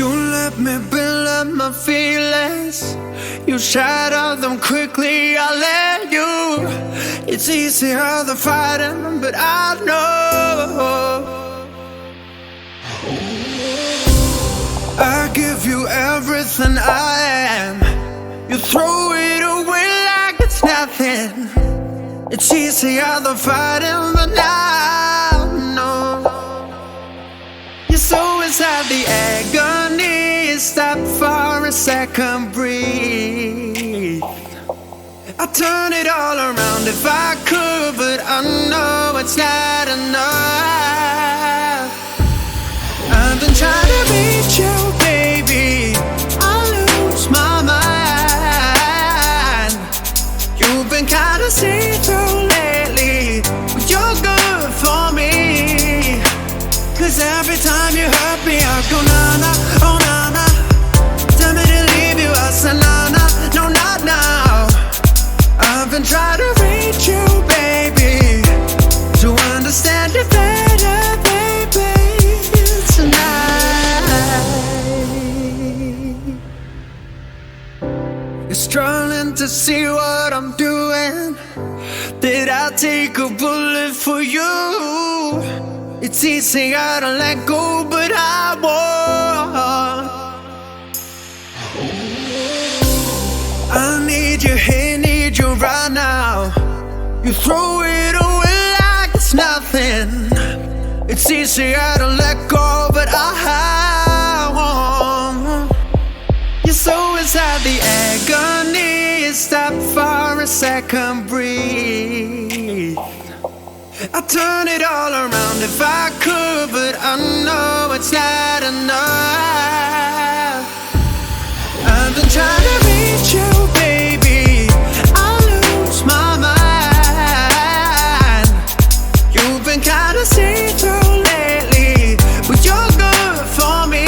You let me build up my feelings. You shatter them quickly, I let you. It's easier than fighting, but I know I give you everything I am. You throw it away like it's nothing. It's easier than fighting, but now no. You're so inside the agony. Stop for a second, breathe. I'd turn it all around if I could, but I know it's not enough. I've been trying to reach you, baby. I lose my mind. You've been kinda see-through lately, but you're good for me. 'Cause every time you hurt me, I go na-na, oh na-na. Tell me to leave you, I say na-na, no not now. I've been trying to reach you, baby, to understand you better, baby, tonight. You're struggling to see what I'm doing. Did I take a bullet for you? It's easier to let go, but I won't. I need you here, need you right now. You throw it away like it's nothing. It's easier to let go, but I won't. You're so inside the agony. Stop for a second, breathe. I'd turn it all around if I could, but I know it's not enough. I've been trying to reach you, baby. I lose my mind. You've been kinda see-through lately, but you're good for me.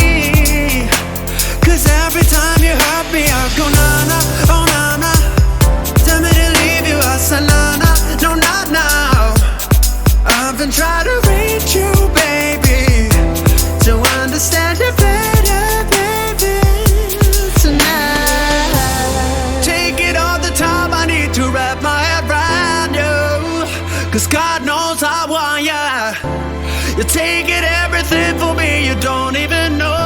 'Cause every time you hurt me, I go na-na, oh na-na. Tell me to leave you, I say na-na, no not now. I've been trying to reach you, baby, to understand you better, baby, tonight. Take it all the time, I need to wrap my head around you. 'Cause God knows I want ya. You take it everything for me, you don't even know.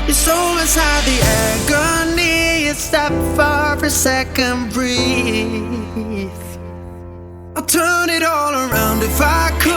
You're so inside the agony. You stop for a second, breathe. I'll turn it all around if I could.